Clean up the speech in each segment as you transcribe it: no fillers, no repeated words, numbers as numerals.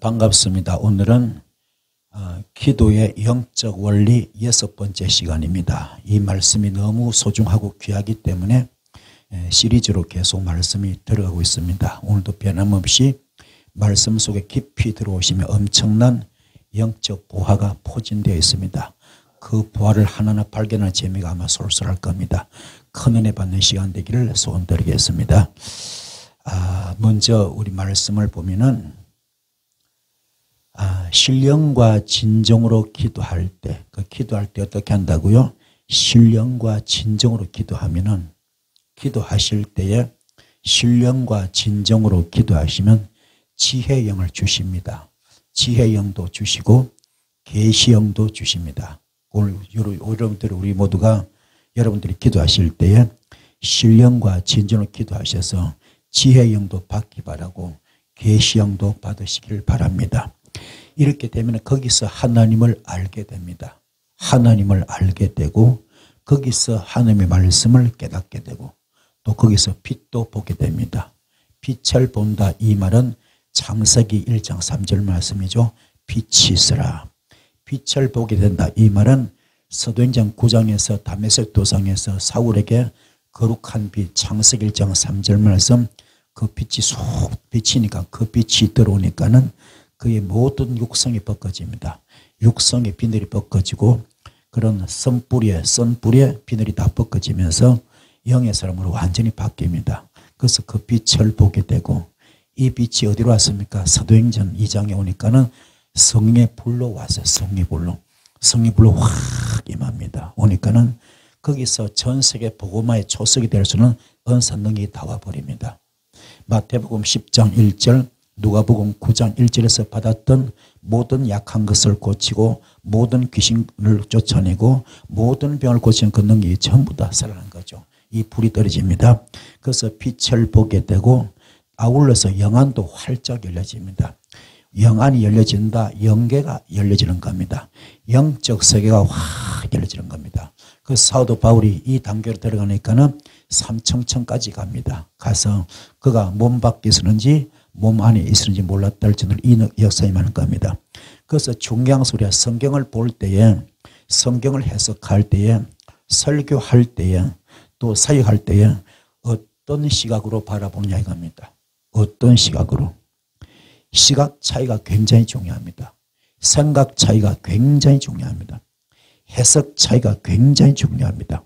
반갑습니다. 오늘은 기도의 영적 원리 6번째 시간입니다. 이 말씀이 너무 소중하고 귀하기 때문에 시리즈로 계속 말씀이 들어가고 있습니다. 오늘도 변함없이 말씀 속에 깊이 들어오시면 엄청난 영적 보화가 포진되어 있습니다. 그 보화를 하나하나 발견하는 재미가 아마 솔솔할 겁니다. 큰 은혜 받는 시간 되기를 소원드리겠습니다. 먼저 우리 말씀을 보면은 신령과 진정으로 기도할 때, 기도할 때 어떻게 한다고요? 신령과 진정으로 기도하면은, 기도하실 때에 신령과 진정으로 기도하시면 지혜의 영을 주십니다. 지혜의 영도 주시고 계시의 영도 주십니다. 오늘 여러분들 우리 모두가 여러분들이 기도하실 때에 신령과 진정으로 기도하셔서 지혜의 영도 받기 바라고 계시의 영도 받으시길 바랍니다. 이렇게 되면 거기서 하나님을 알게 됩니다. 하나님을 알게 되고 거기서 하나님의 말씀을 깨닫게 되고 또 거기서 빛도 보게 됩니다. 빛을 본다 이 말은 창세기 1장 3절 말씀이죠. 빛이 있으라. 빛을 보게 된다 이 말은 사도행전 9장에서 다메섹 도상에서 사울에게 거룩한 빛 창세기 1장 3절 말씀 그 빛이 쏙 비치니까 그 빛이 들어오니까는 그의 모든 육성이 벗겨집니다. 육성의 비늘이 벗겨지고 그런 선뿌리에 비늘이 다 벗겨지면서 영의 사람으로 완전히 바뀝니다. 그래서 그 빛을 보게 되고 이 빛이 어디로 왔습니까? 사도행전 2장에 오니까는 성령의 불로 와서 성령의 불로 확 임합니다. 오니까는 거기서 전 세계 복음화의 초석이 될 수는 은사 능력이 다 와버립니다. 마태복음 10장 1절 누가복음 9장 1절에서 받았던 모든 약한 것을 고치고 모든 귀신을 쫓아내고 모든 병을 고치는 그 능력이 전부 다 살아난 거죠. 이 불이 떨어집니다. 그래서 빛을 보게 되고 아울러서 영안도 활짝 열려집니다. 영안이 열려진다. 영계가 열려지는 겁니다. 영적 세계가 확 열려지는 겁니다. 그 사도 바울이 이 단계로 들어가니까는 삼청천까지 갑니다. 가서 그가 몸 밖에 있었는지 몸 안에 있었는지 몰랐다 할지는 이 역사에 많은 겁니다. 그래서 중요한 소리야. 성경을 볼 때에 성경을 해석할 때에 설교할 때에 또 사역할 때에 어떤 시각으로 바라보느냐 이겁니다. 어떤 시각으로. 시각 차이가 굉장히 중요합니다. 생각 차이가 굉장히 중요합니다. 해석 차이가 굉장히 중요합니다.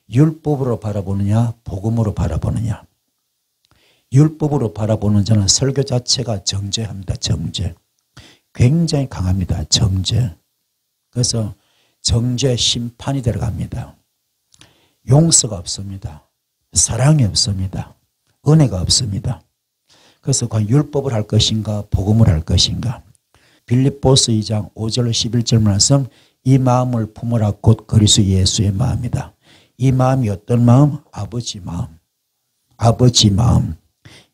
율법으로 바라보느냐 복음으로 바라보느냐. 율법으로 바라보는 자는 설교 자체가 정죄합니다. 정죄. 굉장히 강합니다. 정죄. 그래서 정죄 심판이 들어갑니다. 용서가 없습니다. 사랑이 없습니다. 은혜가 없습니다. 그래서 과연 율법을 할 것인가 복음을 할 것인가. 빌립보서 2장 5절 11절 말씀 이 마음을 품으라 곧 그리스도 예수의 마음이다. 이 마음이 어떤 마음? 아버지 마음. 아버지 마음.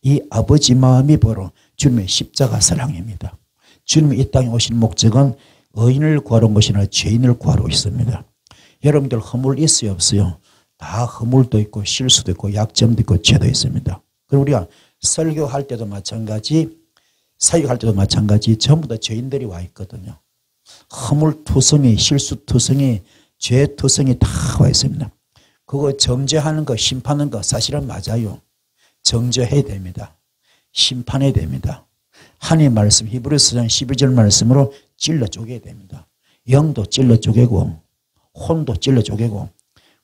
이 아버지 마음이 바로 주님의 십자가 사랑입니다. 주님이 이 땅에 오신 목적은 의인을 구하러 온 것이 아니라 죄인을 구하러 오셨습니다. 여러분들 허물 있어요 없어요? 다 허물도 있고 실수도 있고 약점도 있고 죄도 있습니다. 그리고 우리가 설교할 때도 마찬가지 사역할 때도 마찬가지 전부 다 죄인들이 와 있거든요. 허물투성이 실수투성이 죄투성이 다 와 있습니다. 그거 정죄하는 거 심판하는 거 사실은 맞아요. 정죄해야 됩니다. 심판해야 됩니다. 하나님의 말씀 히브리서 4장 12절 말씀으로 찔러 쪼개야 됩니다. 영도 찔러 쪼개고 혼도 찔러 쪼개고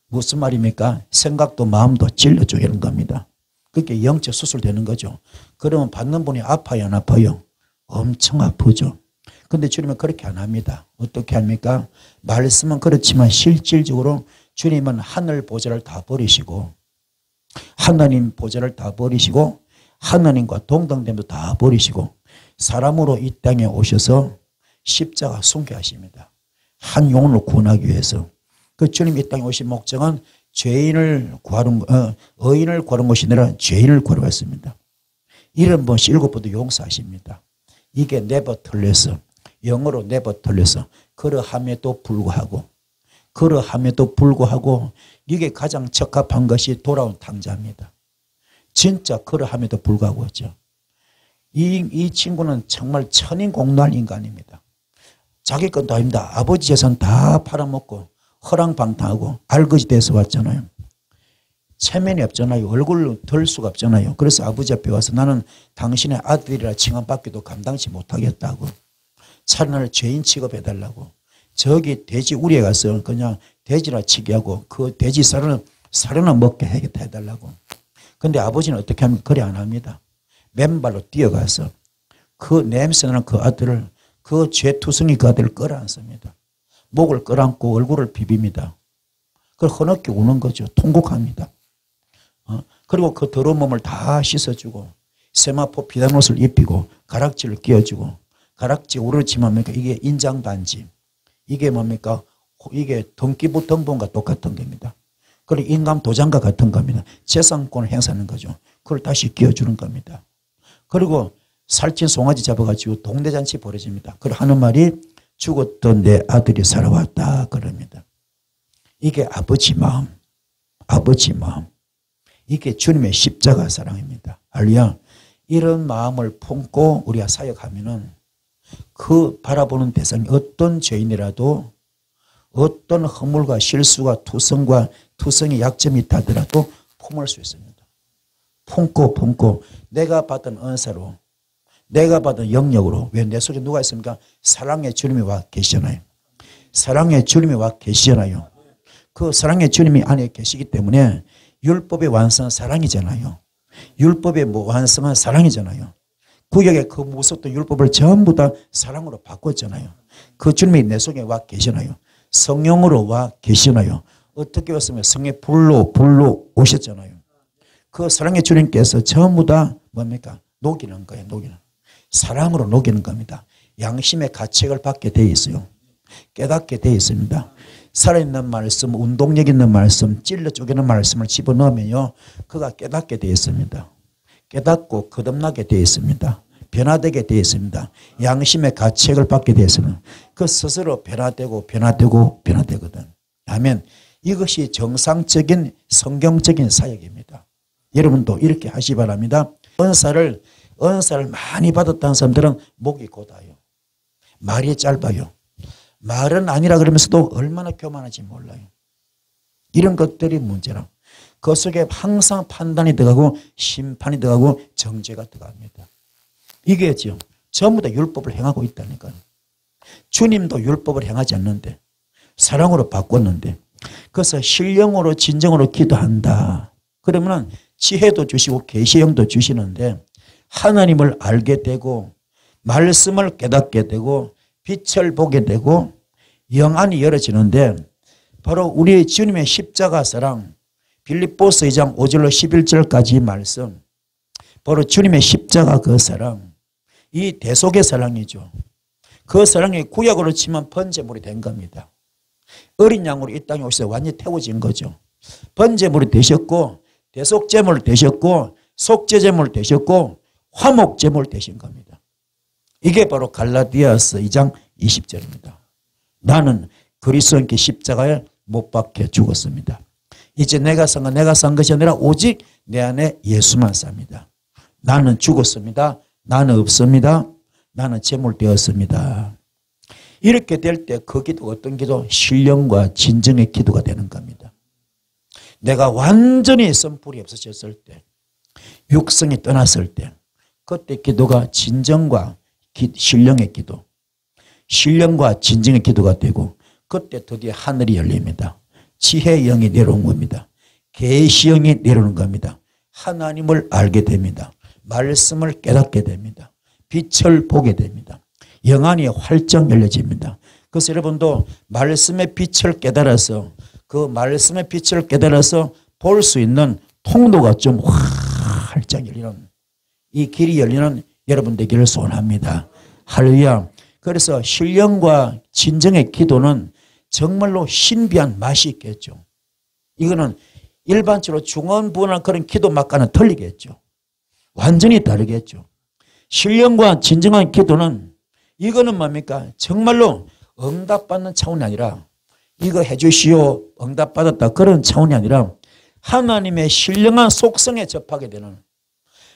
무슨 말입니까? 생각도 마음도 찔러 쪼개는 겁니다. 그렇게 영적 수술되는 거죠. 그러면 받는 분이 아파요 안 아파요? 엄청 아프죠. 그런데 주님은 그렇게 안 합니다. 어떻게 합니까? 말씀은 그렇지만 실질적으로 주님은 하늘 보좌를 다 버리시고 하나님 보좌를 다 버리시고 하나님과 동등됨도 다 버리시고 사람으로 이 땅에 오셔서 십자가 순교하십니다. 한 영혼을 구원하기 위해서. 그 주님이 이 땅에 오신 목적은 의인을 구하는 것이 아니라 죄인을 구하러 왔습니다. 70번 7번도 용서하십니다. 이게 never 틀려서 영어로 never 틀려서 그러함에도 불구하고 이게 가장 적합한 것이 돌아온 탕자입니다. 진짜 그러함에도 불구하고죠. 이 친구는 정말 천인공노할 인간입니다. 자기 건 다 아닙니다. 아버지 재산 다 팔아먹고 허랑방탕하고 알거지 돼서 왔잖아요. 체면이 없잖아요. 얼굴로 들 수가 없잖아요. 그래서 아버지 앞에 와서 나는 당신의 아들이라 칭함받기도 감당치 못하겠다고. 차라리 죄인 취급해달라고. 저기 돼지 우리에 가서 그냥 돼지나 치게 하고 그 돼지 살은 먹게 해달라고. 근데 아버지는 어떻게 하면 그래 안 합니다. 맨발로 뛰어가서 그 냄새나는 그 아들을 그 죄투성이 그 아들을 끌어안습니다. 목을 끌어안고 얼굴을 비빕니다. 그걸 흐느끼 우는 거죠. 통곡합니다. 그리고 그 더러운 몸을 다 씻어주고 세마포 비단 옷을 입히고 가락지를 끼워주고 가락지 오르지만 뭡니까? 이게 인장반지. 이게 뭡니까? 이게 등기부등본과 똑같은 겁니다. 그리고 인감 도장과 같은 겁니다. 재산권을 행사하는 거죠. 그걸 다시 끼워주는 겁니다. 그리고 살찐 송아지 잡아가지고 동대잔치 벌어집니다. 그걸 하는 말이 죽었던 내 아들이 살아왔다 그럽니다. 이게 아버지 마음, 아버지 마음. 이게 주님의 십자가 사랑입니다. 할렐루야. 이런 마음을 품고 우리가 사역하면은 그 바라보는 대상이 어떤 죄인이라도 어떤 허물과 실수가 투성의 약점이 있다더라도 품을 수 있습니다. 품고 내가 받은 은사로 내가 받은 영역으로. 왜 내 속에 누가 있습니까? 사랑의 주님이 와 계시잖아요. 사랑의 주님이 와 계시잖아요. 그 사랑의 주님이 안에 계시기 때문에 율법의 완성은 사랑이잖아요. 율법의 완성은 사랑이잖아요. 구약의 그 무섭던 율법을 전부 다 사랑으로 바꿨잖아요. 그 주님이 내 속에 와 계시나요? 성령으로 와 계시나요? 어떻게 왔으면 성의 불로 오셨잖아요. 그 사랑의 주님께서 전부 다 뭡니까? 녹이는 거예요. 녹이는. 사랑으로 녹이는 겁니다. 양심의 가책을 받게 되어 있어요. 깨닫게 되어 있습니다. 살아있는 말씀, 운동력 있는 말씀, 찔러 쪼개는 말씀을 집어넣으면요, 그가 깨닫게 되어 있습니다. 깨닫고 거듭나게 되어 있습니다. 변화되게 되어 있습니다. 양심의 가책을 받게 되어 있습니다. 그 스스로 변화되거든. 아멘. 이것이 정상적인 성경적인 사역입니다. 여러분도 이렇게 하시 바랍니다. 은사를 많이 받았다는 사람들은 목이 곧아요. 말이 짧아요. 말은 아니라 그러면서도 얼마나 교만한지 몰라요. 이런 것들이 문제라. 그 속에 항상 판단이 들어가고 심판이 들어가고 정죄가 들어갑니다. 이게죠. 전부 다 율법을 행하고 있다니까요. 주님도 율법을 행하지 않는데 사랑으로 바꿨는데, 그래서 신령으로 진정으로 기도한다. 그러면 지혜도 주시고 계시형도 주시는데 하나님을 알게 되고 말씀을 깨닫게 되고 빛을 보게 되고 영안이 열어지는데, 바로 우리 주님의 십자가 사랑, 빌립보서 2장 5절로 11절까지 말씀, 바로 주님의 십자가 그 사랑, 이 대속의 사랑이죠. 그 사랑이 구약으로 치면 번제물이 된 겁니다. 어린 양으로 이 땅에 오셔서 완전히 태워진 거죠. 번제물이 되셨고 대속제물 되셨고 속죄제물 되셨고 화목제물 되신 겁니다. 이게 바로 갈라디아서 2장 20절입니다. 나는 그리스도께 십자가에 못 박혀 죽었습니다. 이제 내가 산 것이 아니라 오직 내 안에 예수만 삽니다. 나는 죽었습니다. 나는 없습니다. 나는 제물되었습니다. 이렇게 될 때 그 기도, 어떤 기도? 신령과 진정의 기도가 되는 겁니다. 내가 완전히 선불이 없어졌을 때, 육성이 떠났을 때, 그때 기도가 진정과 신령의 기도, 신령과 진정의 기도가 되고, 그때 드디어 하늘이 열립니다. 지혜의 영이 내려온 겁니다. 계시의 영이 내려오는 겁니다. 하나님을 알게 됩니다. 말씀을 깨닫게 됩니다. 빛을 보게 됩니다. 영안이 활짝 열려집니다. 그래서 여러분도 말씀의 빛을 깨달아서, 그 말씀의 빛을 깨달아서 볼 수 있는 통로가 좀 활짝 열리는, 이 길이 열리는 여러분 되기를 소원합니다. 할렐루야. 그래서 신령과 진정의 기도는 정말로 신비한 맛이 있겠죠. 이거는 일반적으로 중언부언한 그런 기도 맛과는 틀리겠죠. 완전히 다르겠죠. 신령과 진정한 기도는, 이거는 뭡니까? 정말로 응답받는 차원이 아니라, 이거 해주시오 응답받았다 그런 차원이 아니라 하나님의 신령한 속성에 접하게 되는,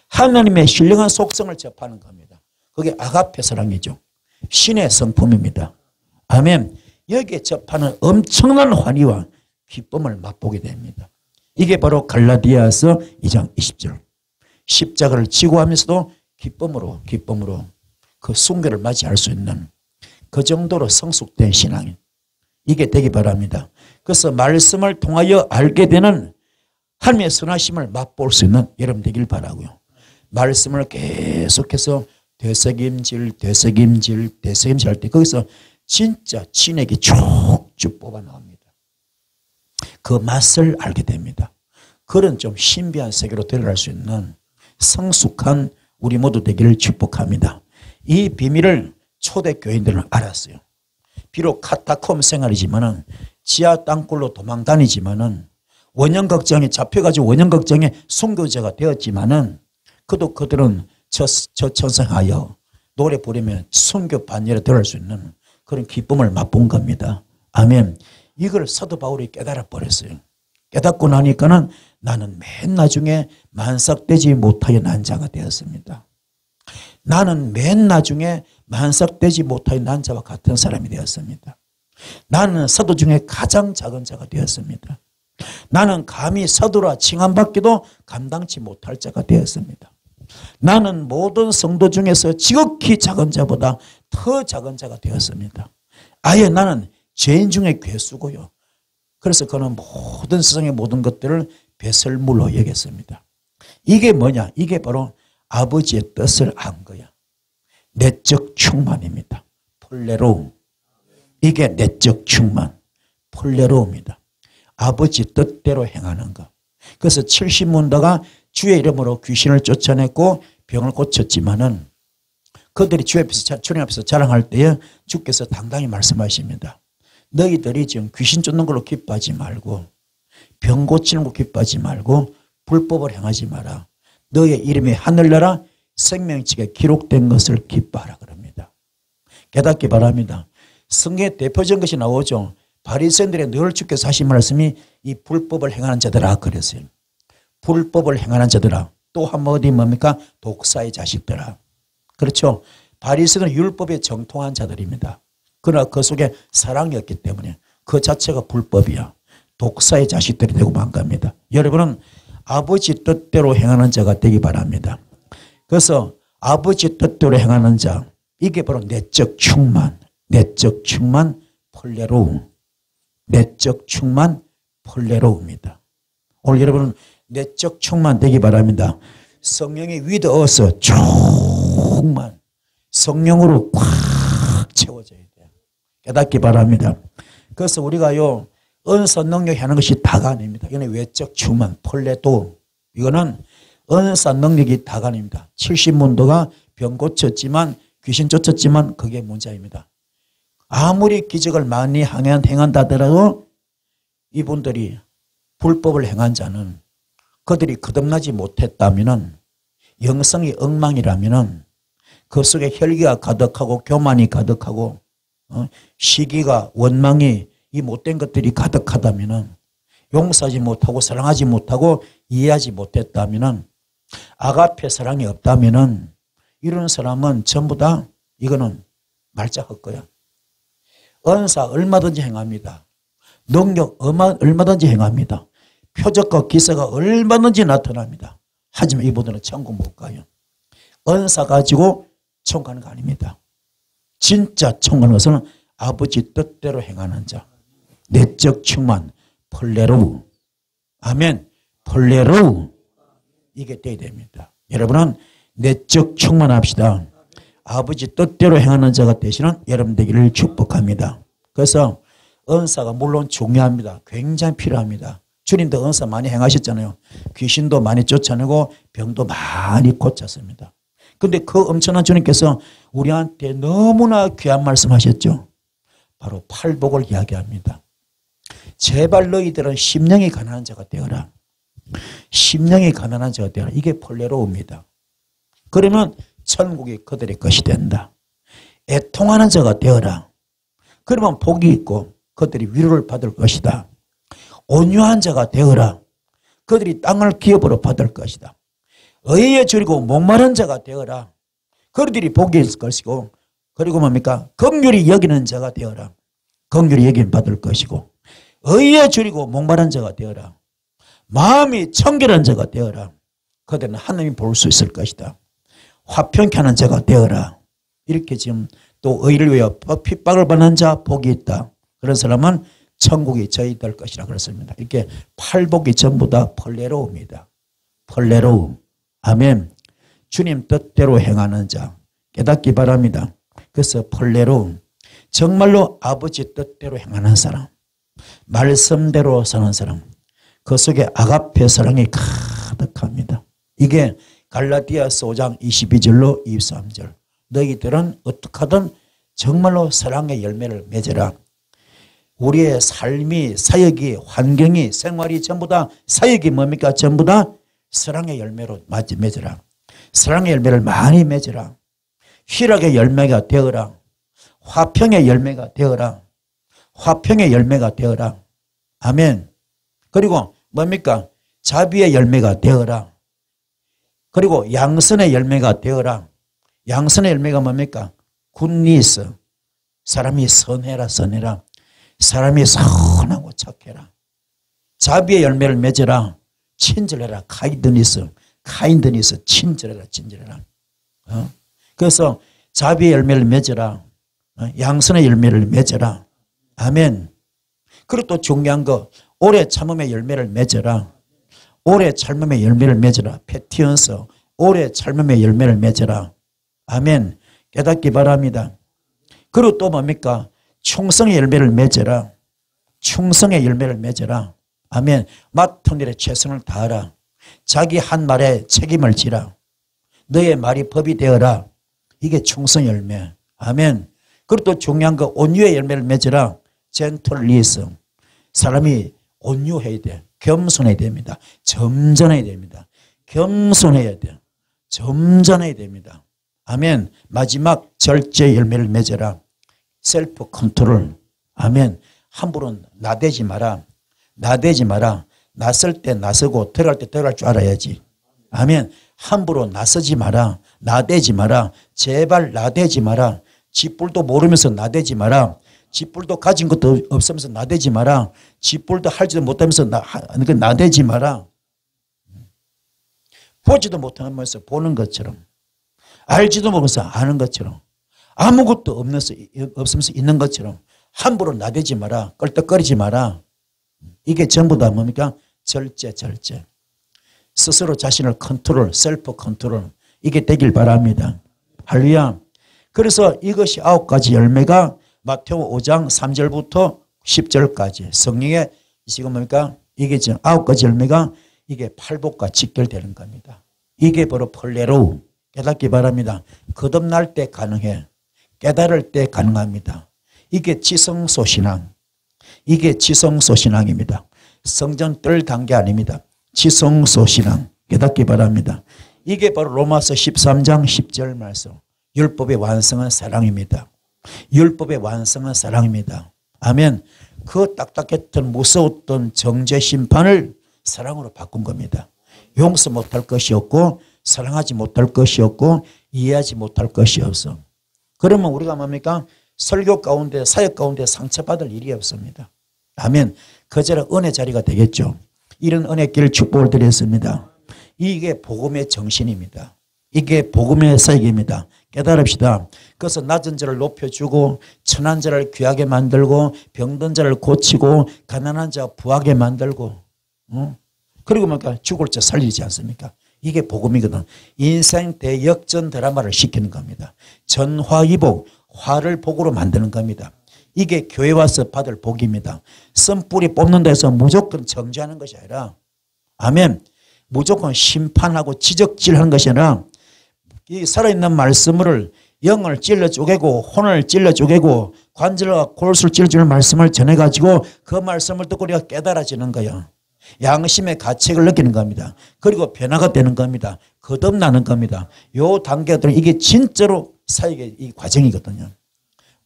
하나님의 신령한 속성을 접하는 겁니다. 그게 아가페 사랑이죠. 신의 성품입니다. 아멘. 여기에 접하는 엄청난 환희와 기쁨을 맛보게 됩니다. 이게 바로 갈라디아서 2장 20절. 십자가를 지고 하면서도 기쁨으로 그 순교를 맞이할 수 있는 그 정도로 성숙된 신앙이 이게 되기 바랍니다. 그래서 말씀을 통하여 알게 되는 하나님의 선하심을 맛볼 수 있는 여러분 되길 바라고요. 말씀을 계속해서 되새김질 할 때 거기서 진짜 진액이 쭉쭉 뽑아 나옵니다. 그 맛을 알게 됩니다. 그런 좀 신비한 세계로 들어갈 수 있는 성숙한 우리 모두 되기를 축복합니다. 이 비밀을 초대 교인들은 알았어요. 비록 카타콤 생활이지만은 지하 땅굴로 도망 다니지만은 원형극장에 잡혀가지고 원형극장에 순교자가 되었지만은 그들은 저천생하여 노래 부르면 순교 반열에 들어갈 수 있는 그런 기쁨을 맛본 겁니다. 아멘. 이걸 사도 바울이 깨달아 버렸어요. 깨닫고 나니까는 나는 맨 나중에 만삭되지 못하여 난 자가 되었습니다. 나는 맨 나중에 만삭되지 못하여 난 자와 같은 사람이 되었습니다. 나는 사도 중에 가장 작은 자가 되었습니다. 나는 감히 사도라 칭함받기도 감당치 못할 자가 되었습니다. 나는 모든 성도 중에서 지극히 작은 자보다 더 작은 자가 되었습니다. 아예 나는 죄인 중에 괴수고요. 그래서 그는 모든 세상의 모든 것들을 배설물로 여겼습니다. 이게 뭐냐? 이게 바로 아버지의 뜻을 안 거야. 내적 충만입니다. 폴레로. 이게 내적 충만. 폴레로입니다. 아버지 뜻대로 행하는 것. 그래서 70문다가 주의 이름으로 귀신을 쫓아냈고 병을 고쳤지만은 그들이 주님 앞에서 자랑할 때에 주께서 당당히 말씀하십니다. 너희들이 지금 귀신 쫓는 걸로 기뻐하지 말고 병 고치는 거 기뻐하지 말고 불법을 행하지 마라. 너의 이름이 하늘나라 생명책에 기록된 것을 기뻐하라 그럽니다. 깨닫기 바랍니다. 성경에 대표적인 것이 나오죠. 바리새인들의 늘 주께서 하신 말씀이 이 불법을 행하는 자들아 그랬어요. 불법을 행하는 자들아. 또 한 번 어디 뭡니까? 독사의 자식들아. 그렇죠. 바리새인은 율법에 정통한 자들입니다. 그러나 그 속에 사랑이 없기 때문에 그 자체가 불법이야. 독사의 자식들이 되고 만 겁니다. 여러분은 아버지 뜻대로 행하는 자가 되기 바랍니다. 그래서 아버지 뜻대로 행하는 자, 이게 바로 내적 충만, 폴레로, 내적 충만, 폴레로입니다. 오늘 여러분은 내적 충만 되기 바랍니다. 성령의 위더어서 충만, 성령으로 꽉 채워져야 돼요. 깨닫기 바랍니다. 그래서 우리가요, 은사 능력이 하는 것이 다가 아닙니다. 이거는 외적 충만, 폴레도. 이거는 은사 능력이 다가 아닙니다. 70문도가 병 고쳤지만 귀신 쫓았지만 그게 문제입니다. 아무리 기적을 많이 행한다 하더라도 이분들이 불법을 행한 자는 그들이 거듭나지 못했다면 영성이 엉망이라면 그 속에 혈기가 가득하고 교만이 가득하고 시기가 원망이 이 못된 것들이 가득하다면 용서하지 못하고 사랑하지 못하고 이해하지 못했다면 아가페 사랑이 없다면 이런 사람은 전부 다 이거는 말자 헛거야. 은사 얼마든지 행합니다. 능력 얼마든지 행합니다. 표적과 기사가 얼마든지 나타납니다. 하지만 이분들은 천국 못 가요. 은사 가지고 천국 가는 거 아닙니다. 진짜 천국 가는 것은 아버지 뜻대로 행하는 자. 내적 충만, 폴레로. 아멘. 폴레로. 이게 돼야 됩니다. 여러분은 내적 충만합시다. 아버지 뜻대로 행하는 자가 되시는 여러분 되기를 축복합니다. 그래서 은사가 물론 중요합니다. 굉장히 필요합니다. 주님도 은사 많이 행하셨잖아요. 귀신도 많이 쫓아내고 병도 많이 고쳤습니다. 그런데 그 엄청난 주님께서 우리한테 너무나 귀한 말씀하셨죠. 바로 팔복을 이야기합니다. 제발 너희들은 심령이 가난한 자가 되어라. 심령이 가난한 자가 되어라. 이게 폴레로입니다. 그러면 천국이 그들의 것이 된다. 애통하는 자가 되어라. 그러면 복이 있고 그들이 위로를 받을 것이다. 온유한 자가 되어라. 그들이 땅을 기업으로 받을 것이다. 의에 줄이고 목마른 자가 되어라. 그들이 복이 있을 것이고, 그리고 뭡니까? 긍휼히 여기는 자가 되어라. 긍휼히 여김 받을 것이고, 의에 줄이고 목마른 자가 되어라. 마음이 청결한 자가 되어라. 그들은 하나님이 볼 수 있을 것이다. 화평케 하는 자가 되어라. 이렇게 지금 또 의를 위하여 핍박을 받는 자 복이 있다. 그런 사람은 천국이 저희될 것이라 그랬습니다. 이렇게 팔복이 전부 다 펄레로우입니다. 펄레로우. 아멘. 주님 뜻대로 행하는 자 깨닫기 바랍니다. 그래서 펄레로우. 정말로 아버지 뜻대로 행하는 사람, 말씀대로 사는 사람, 그 속에 아가페 사랑이 가득합니다. 이게 갈라디아서 5장 22절로 23절. 너희들은 어떻게 하든 정말로 사랑의 열매를 맺어라. 우리의 삶이, 사역이, 환경이, 생활이 전부 다, 사역이 뭡니까? 전부 다 사랑의 열매로 맺어라. 사랑의 열매를 많이 맺어라. 희락의 열매가 되어라. 화평의 열매가 되어라. 화평의 열매가 되어라. 아멘. 그리고 뭡니까? 자비의 열매가 되어라. 그리고 양선의 열매가 되어라. 양선의 열매가 뭡니까? 굿니스. 사람이 선해라, 선해라. 사람이 선하고 착해라. 자비의 열매를 맺어라. 친절해라. 카인드니스. 카인드니스. 친절해라, 친절해라. 그래서 자비의 열매를 맺어라. 양선의 열매를 맺어라. 아멘. 그리고 또 중요한 거, 오래 참음의 열매를 맺어라. 오래 참음의 열매를 맺어라. 패티언스. 오래 참음의 열매를 맺어라. 아멘. 깨닫기 바랍니다. 그리고 또 뭡니까? 충성의 열매를 맺어라. 충성의 열매를 맺어라. 아멘. 맡은 일에 최선을 다하라. 자기 한 말에 책임을 지라. 너의 말이 법이 되어라. 이게 충성의 열매. 아멘. 그리고 또 중요한 거 온유의 열매를 맺어라. 젠틀리스. 사람이 온유해야 돼. 겸손해야 됩니다. 점잖아야 됩니다. 겸손해야 돼. 점잖아야 됩니다. 아멘. 마지막 절제 열매를 맺어라. 셀프 컨트롤. 아멘. 함부로 나대지 마라. 나대지 마라. 나설 때 나서고 들어갈 때 들어갈 줄 알아야지. 아멘. 함부로 나서지 마라. 나대지 마라. 제발 나대지 마라. 쥐뿔도 모르면서 나대지 마라. 쥐뿔도 가진 것도 없으면서 나대지 마라. 쥐뿔도 할지도 못하면서 나대지 마라. 보지도 못하면서 보는 것처럼, 알지도 못하면서 아는 것처럼, 아무것도 없으면서 있는 것처럼 함부로 나대지 마라. 껄떡거리지 마라. 이게 전부 다 뭡니까? 절제. 스스로 자신을 컨트롤, 셀프 컨트롤. 이게 되길 바랍니다. 할렐루야. 그래서 이것이 9가지 열매가 마태오 5장 3절부터 10절까지 성령의 지금 뭡니까? 이게 지금 9가지 열매가 이게 팔복과 직결되는 겁니다. 이게 바로 펄레로우. 깨닫기 바랍니다. 거듭날 때 가능해. 깨달을 때 가능합니다. 이게 지성소신앙. 이게 지성소신앙입니다. 성전 뜰 단계 아닙니다. 지성소신앙. 깨닫기 바랍니다. 이게 바로 로마서 13장 10절 말씀. 율법의 완성은 사랑입니다. 율법의 완성은 사랑입니다. 아멘. 그 딱딱했던 무서웠던 정죄 심판을 사랑으로 바꾼 겁니다. 용서 못할 것이 없고 사랑하지 못할 것이 없고 이해하지 못할 것이 없어. 그러면 우리가 뭡니까? 설교 가운데 사역 가운데 상처받을 일이 없습니다. 아멘. 그저라 은혜 자리가 되겠죠. 이런 은혜길 축복을 드렸습니다. 이게 복음의 정신입니다. 이게 복음의 사역입니다. 깨달읍시다. 그래서 낮은 자를 높여주고 천한 자를 귀하게 만들고 병든 자를 고치고 가난한 자 부하게 만들고 그리고 뭡니까? 죽을 자 살리지 않습니까? 이게 복음이거든. 인생 대역전 드라마를 시키는 겁니다. 전화위복, 화를 복으로 만드는 겁니다. 이게 교회 와서 받을 복입니다. 쓴뿌리 뽑는다 해서 무조건 정죄하는 것이 아니라 아멘. 무조건 심판하고 지적질하는 것이 아니라 이 살아있는 말씀을 영을 찔러 쪼개고 혼을 찔러 쪼개고 관절과 골수를 찔러 주는 말씀을 전해가지고 그 말씀을 듣고 우리가 깨달아지는 거예요. 양심의 가책을 느끼는 겁니다. 그리고 변화가 되는 겁니다. 거듭나는 겁니다. 요 단계들은 이게 진짜로 사역의 이 과정이거든요.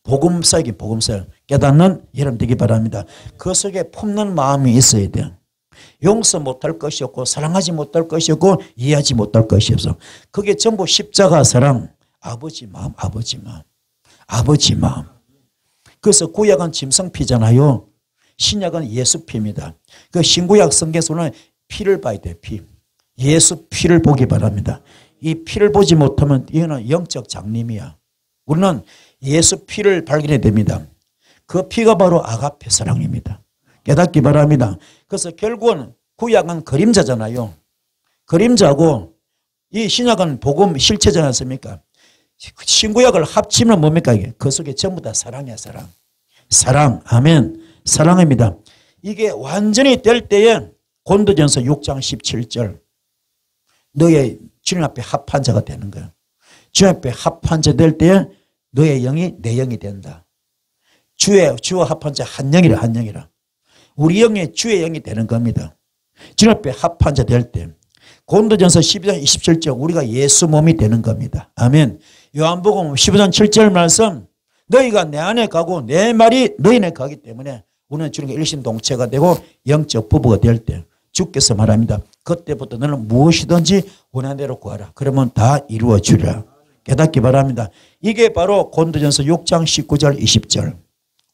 복음 사역이 복음 사역 깨닫는 여러분 되기 바랍니다. 그 속에 품는 마음이 있어야 돼요. 용서 못할 것이 없고 사랑하지 못할 것이 없고 이해하지 못할 것이 없어. 그게 전부 십자가 사랑, 아버지 마음, 아버지 마음, 아버지 마음. 그래서 구약은 짐승피잖아요. 신약은 예수 피입니다. 그 신구약 성경에서는 피를 봐야 돼. 피. 예수 피를 보기 바랍니다. 이 피를 보지 못하면 이거는 영적 장님이야. 우리는 예수 피를 발견해야 됩니다. 그 피가 바로 아가페 사랑입니다. 깨닫기 바랍니다. 그래서 결국은 구약은 그림자잖아요. 그림자고 이 신약은 복음 실체지 않습니까? 신구약을 합치면 뭡니까 이게? 그 속에 전부 다 사랑이야, 사랑. 사랑, 아멘. 사랑입니다. 이게 완전히 될 때에 고린도전서 6장 17절 너의 주님 앞에 합한 자가 되는 거야. 주님 앞에 합한 자 될 때에 너의 영이 내 영이 된다. 주와 합한 자 한 영이라, 한 영이라. 우리 영이 주의 영이 되는 겁니다. 주님 앞에 합한 자 될 때 고린도전서 12장 27절 우리가 예수 몸이 되는 겁니다. 아멘. 요한복음 15장 7절 말씀 너희가 내 안에 가고 내 말이 너희 안에 가기 때문에 우리는 주님과 일심동체가 되고 영적 부부가 될 때 주께서 말합니다. 그때부터 너는 무엇이든지 원하는 대로 구하라. 그러면 다 이루어주리라. 깨닫기 바랍니다. 이게 바로 고린도전서 6장 19절 20절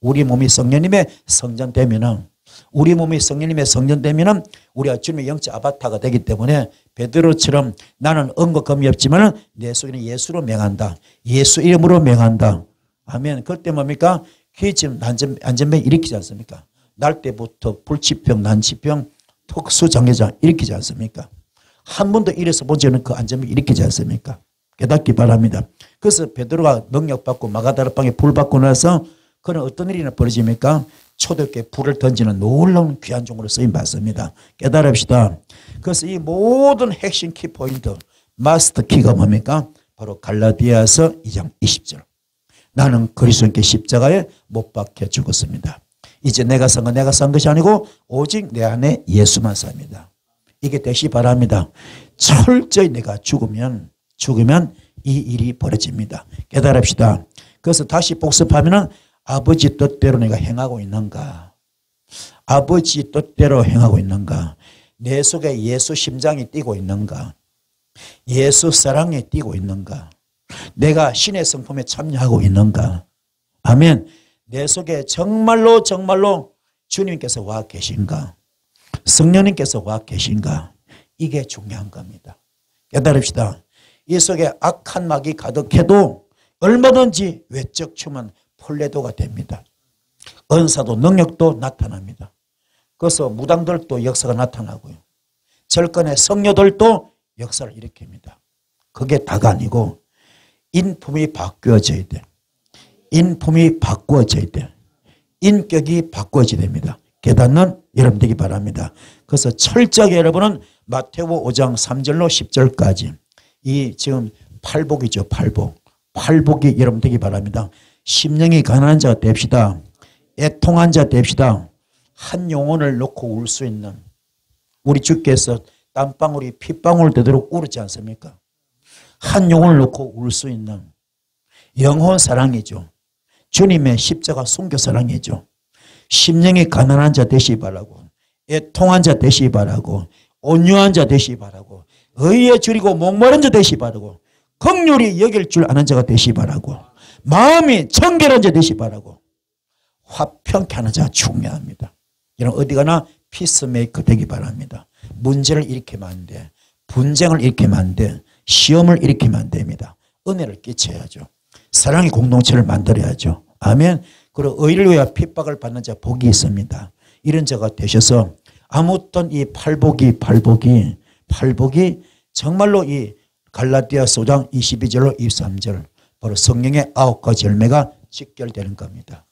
우리 몸이 성령님의 성전되면은 우리 몸이 성령님의 성전되면은 우리가 주님의 영적 아바타가 되기 때문에 베드로처럼 나는 언급금이 없지만은 내 속에는 예수로 명한다. 예수 이름으로 명한다. 아멘. 그때 뭡니까? 기침, 안전병 일으키지 않습니까? 날 때부터 불치병, 난치병, 특수장애자 일으키지 않습니까? 한 번도 이래서 본 적은 그 안전병 일으키지 않습니까? 깨닫기 바랍니다. 그래서 베드로가 능력받고 마가다락방에 불 받고 나서 그는 어떤 일이 벌어집니까? 초대교회에 불을 던지는 놀라운 귀한 종으로 쓰임 받습니다. 깨달읍시다. 그래서 이 모든 핵심 키포인트 마스터 키가 뭡니까? 바로 갈라디아서 2장 20절 나는 그리스도께 십자가에 못 박혀 죽었습니다. 이제 내가 산 것이 아니고 오직 내 안에 예수만 삽니다. 이게 되시 바랍니다. 철저히 내가 죽으면 이 일이 벌어집니다. 깨달읍시다. 그래서 다시 복습하면은 아버지 뜻대로 내가 행하고 있는가? 아버지 뜻대로 행하고 있는가? 내 속에 예수 심장이 뛰고 있는가? 예수 사랑이 뛰고 있는가? 내가 신의 성품에 참여하고 있는가? 아멘. 내 속에 정말로 주님께서 와 계신가? 성령님께서 와 계신가? 이게 중요한 겁니다. 깨달읍시다. 이 속에 악한 막이 가득해도 얼마든지 외적 춤은 폴레도가 됩니다. 은사도 능력도 나타납니다. 그래서 무당들도 역사가 나타나고요. 절간의 성녀들도 역사를 일으킵니다. 그게 다가 아니고 인품이 바뀌어져야 돼. 인품이 바꾸어져야 돼. 인격이 바꾸어져야 됩니다. 깨닫는 여러분 되기 바랍니다. 그래서 철저하게 여러분은 마태복음 5장 3절로 10절까지 이 지금 팔복이죠. 팔복이 여러분 되기 바랍니다. 심령이 가난한 자가 됩시다. 애통한 자 됩시다. 한 영혼을 놓고 울 수 있는 우리 주께서 땀방울이 핏방울 되도록 울지 않습니까? 한 영혼을 놓고 울 수 있는 영혼 사랑이죠. 주님의 십자가 순교 사랑이죠. 심령이 가난한 자 되시기 바라고 애통한 자 되시기 바라고 온유한 자 되시기 바라고 의에 줄이고 목마른 자 되시기 바라고 긍휼히 여길 줄 아는 자가 되시기 바라고 마음이 청결한 자 되시기 바라고 화평케 하는 자가 중요합니다. 여러분 어디 가나 피스메이커 되기 바랍니다. 문제를 일으키면 안 돼. 분쟁을 일으키면 안 돼. 시험을 일으키면 안 됩니다. 은혜를 끼쳐야죠. 사랑의 공동체를 만들어야죠. 아멘. 그리고 의를 위하여 핍박을 받는 자 복이 있습니다. 이런 자가 되셔서 아무튼 이 팔복이 정말로 이 갈라디아서 5장 22절로 23절 바로 성령의 9가지 열매가 직결되는 겁니다.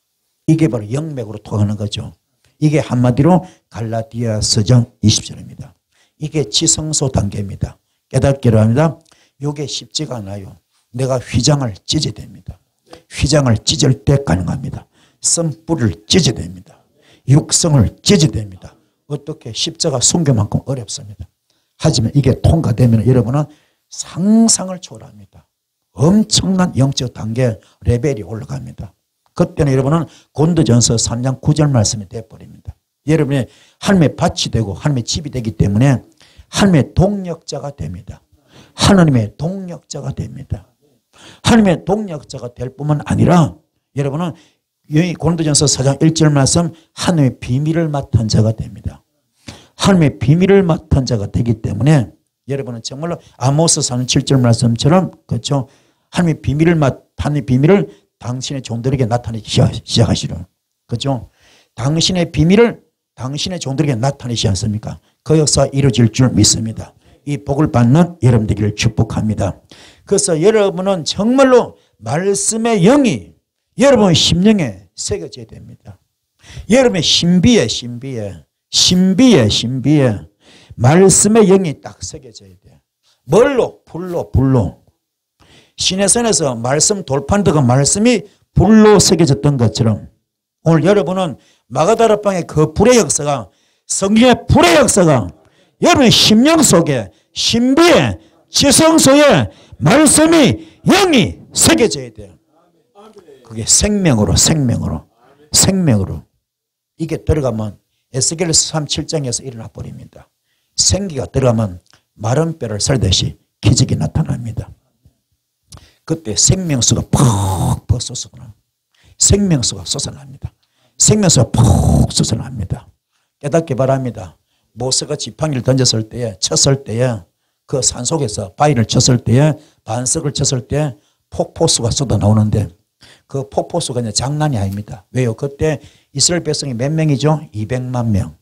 이게 바로 영맥으로 통하는 거죠. 이게 한마디로 갈라디아서장 20절입니다. 이게 지성소 단계입니다. 깨닫기로 합니다. 이게 쉽지가 않아요. 내가 휘장을 찢어야 됩니다. 휘장을 찢을 때 가능합니다. 쓴뿌리를 찢어야 됩니다. 육성을 찢어야 됩니다. 어떻게 십자가 순교만큼 어렵습니다. 하지만 이게 통과되면 여러분은 상상을 초월합니다. 엄청난 영적 단계 레벨이 올라갑니다. 그때는 여러분은 고린도전서 3장 9절 말씀이 되어버립니다. 여러분의 하나님의 밭이 되고 하나님의 집이 되기 때문에 하나님의 동력자가 됩니다. 하나님의 동력자가 됩니다. 하나님의 동력자가 될 뿐만 아니라 여러분은 고린도전서 4장 1절 말씀 하나님의 비밀을 맡은 자가 됩니다. 하나님의 비밀을 맡은 자가 되기 때문에 여러분은 정말로 아모스 4장 7절 말씀처럼 그렇죠. 하나님의 비밀을 당신의 종들에게 나타내기 시작하시려. 그렇죠. 당신의 비밀을 당신의 종들에게 나타내시지 않습니까? 그 역사가 이루어질 줄 믿습니다. 이 복을 받는 여러분 되기를 축복합니다. 그래서 여러분은 정말로 말씀의 영이 여러분 심령에 새겨져야 됩니다. 여러분의 신비에 말씀의 영이 딱 새겨져야 돼요. 뭘로? 불로. 시내산에서 말씀 돌판도가 말씀이 불로 새겨졌던 것처럼 오늘 여러분은 마가다라방의 그 불의 역사가 성령의 불의 역사가 여러분의 심령 속에 신비에 지성소에 말씀이 영이 새겨져야 돼요. 그게 생명으로 이게 들어가면 에스겔서 37장에서 일어나 버립니다. 생기가 들어가면 마른 뼈를 썰듯이 기적이 나타납니다. 그때 생명수가 퍽 솟아나 생명수가 솟아납니다. 생명수가 푹 솟아납니다. 깨닫기 바랍니다. 모세가 지팡이를 던졌을 때에 쳤을 때에 그 산속에서 바위를 쳤을 때에 반석을 쳤을 때 폭포수가 쏟아 나오는데 그 폭포수가 이제 장난이 아닙니다. 왜요? 그때 이스라엘 백성이 몇 명이죠? 200만 명.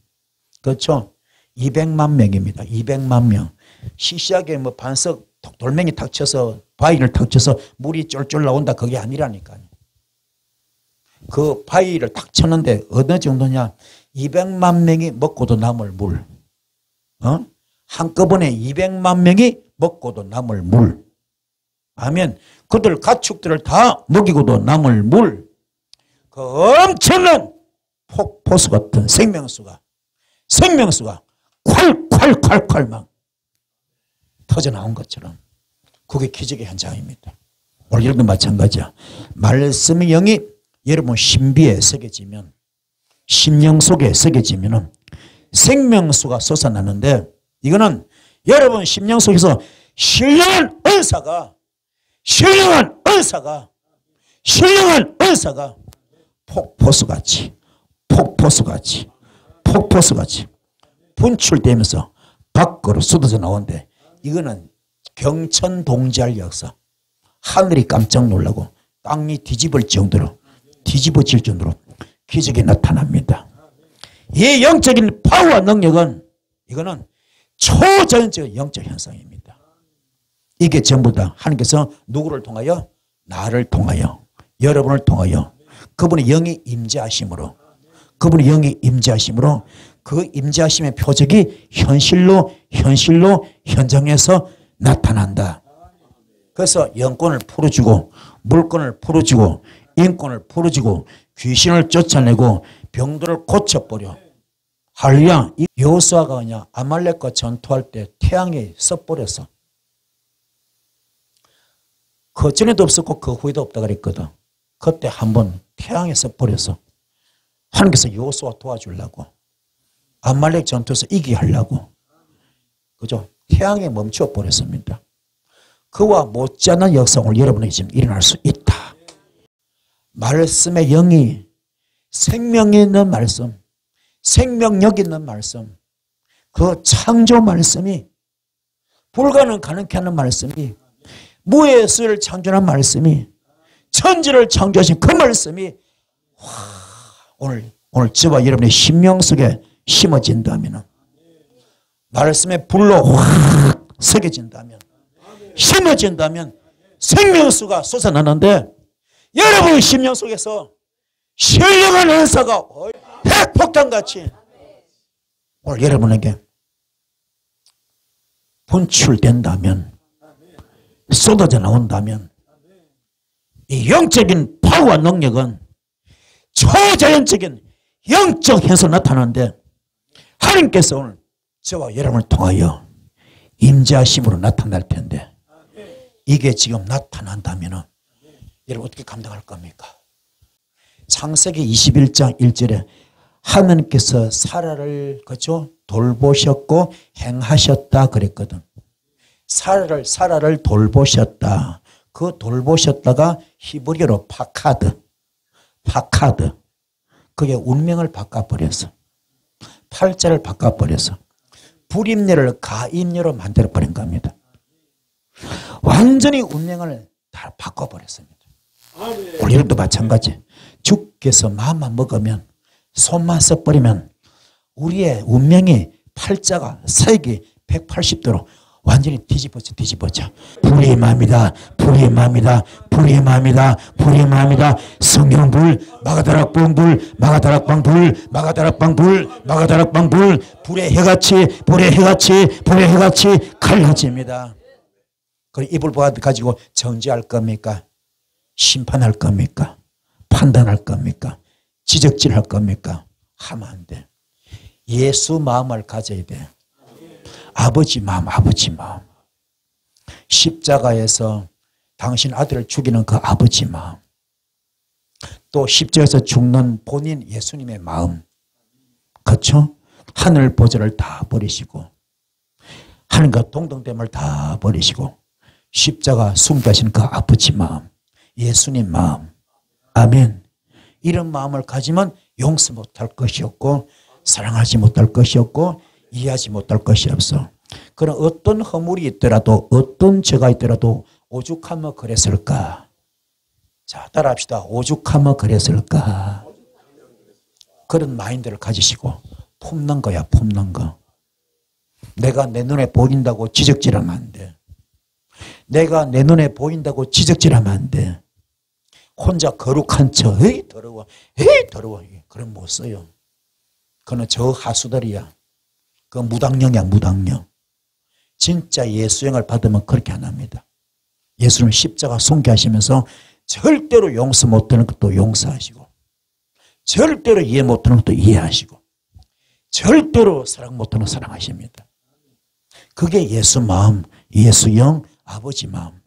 그렇죠? 200만 명입니다. 200만 명. 시시하게 뭐 반석 돌멩이 탁 쳐서 바위를 탁 쳐서 물이 쫄쫄 나온다 그게 아니라니까요. 그 바위를 탁 쳤는데 어느 정도냐? 200만 명이 먹고도 남을 물. 한꺼번에 200만 명이 먹고도 남을 물. 아멘. 그들 가축들을 다 먹이고도 남을 물. 그 엄청난 폭포수 같은 생명수가 콸콸콸콸 막 터져 나온 것처럼 그게 기적의 현장입니다. 오늘 여러분도 마찬가지야. 말씀의 영이 여러분 신비에 새겨지면 심령 속에 새겨지면 생명수가 솟아나는데 이거는 여러분 심령 속에서 신령한 은사가 폭포수같이 분출되면서 밖으로 쏟아져 나오는데 이거는 경천동지할 역사. 하늘이 깜짝 놀라고 땅이 뒤집어질 정도로 기적이 나타납니다. 이 영적인 파워와 능력은 이거는 초자연적인 영적 현상입니다. 이게 전부 다 하나님께서 누구를 통하여? 나를 통하여 여러분을 통하여 그분의 영이 임재하심으로 그 임재하심의 표적이 현실로 현장에서 나타난다. 그래서 영권을 풀어주고 물권을 풀어주고 인권을 풀어주고 귀신을 쫓아내고 병들을 고쳐버려. 할렐루야. 여호수아가 그냥 아말렉과 전투할 때 태양이 썩버렸어. 그 전에도 없었고 그 후에도 없다 그랬거든. 그때 한번 태양이 썩버렸어. 하나님께서 여호수아 도와주려고 아말렉 전투에서 이기게 하려고 그죠? 태양이 멈춰 버렸습니다. 그와 못지않은 역사를 여러분에게 지금 일어날 수 있다. 말씀의 영이 생명이 있는 말씀, 생명력 있는 말씀, 그 창조 말씀이 불가능 가능케 하는 말씀이 무에서를 창조한 말씀이 천지를 창조하신 그 말씀이 오늘 저와 여러분의 심령 속에 심어진다면 말씀의 불로 확 새겨진다면 심어진다면 생명수가 솟아나는데 여러분의 심령 속에서 신령한 은사가 핵폭탄같이 오늘 여러분에게 분출된다면 쏟아져 나온다면 이 영적인 파워와 능력은 초자연적인 영적 현상 나타나는데 하나님께서 오늘 저와 여러분을 통하여 임재하심으로 나타날 텐데 이게 지금 나타난다면 여러분 어떻게 감당할 겁니까? 창세기 21장 1절에 하나님께서 사라를 그죠? 돌보셨고 행하셨다 그랬거든. 사라를 돌보셨다. 그 돌보셨다가 히브리어로 파카드. 그게 운명을 바꿔버렸어. 팔자를 바꿔버려서 불임녀를 가임녀로 만들어버린 겁니다. 완전히 운명을 다 바꿔버렸습니다. 우리도 마찬가지. 주께서 마음만 먹으면 손만 써버리면 우리의 운명이 팔자가 색이 180도로 완전히 뒤집어져. 불임합니다. 성령불, 마가다락방불, 불의 해같이 갈라집니다. 그 이불 가지고 정죄할 겁니까? 심판할 겁니까? 판단할 겁니까? 지적질할 겁니까? 하면 안 돼. 예수 마음을 가져야 돼. 아버지 마음. 십자가에서 당신 아들을 죽이는 그 아버지 마음. 또 십자가에서 죽는 본인 예수님의 마음. 그렇죠? 하늘 보좌를 다 버리시고 하늘과 동등됨을 다 버리시고 십자가 숭배하시는 그 아버지 마음. 예수님 마음. 아멘. 이런 마음을 가지면 용서 못할 것이 없고 사랑하지 못할 것이 없고 이해하지 못할 것이 없어. 그런 어떤 허물이 있더라도 어떤 죄가 있더라도 오죽하면 그랬을까. 자, 따라합시다. 오죽하면 그랬을까. 그런 마인드를 가지시고 품는 거야. 품는 거. 내가 내 눈에 보인다고 지적질하면 안 돼. 내가 내 눈에 보인다고 지적질하면 안 돼. 혼자 거룩한 척 에이 더러워. 그럼 못 써요. 그는 저 하수들이야. 그 무당령이야. 무당령. 진짜 예수형을 받으면 그렇게 안 합니다. 예수는 십자가 숭배하시면서 절대로 용서 못하는 것도 용서하시고 절대로 이해 못하는 것도 이해하시고 절대로 사랑 못하는 거 사랑하십니다. 그게 예수 마음, 예수형, 아버지 마음.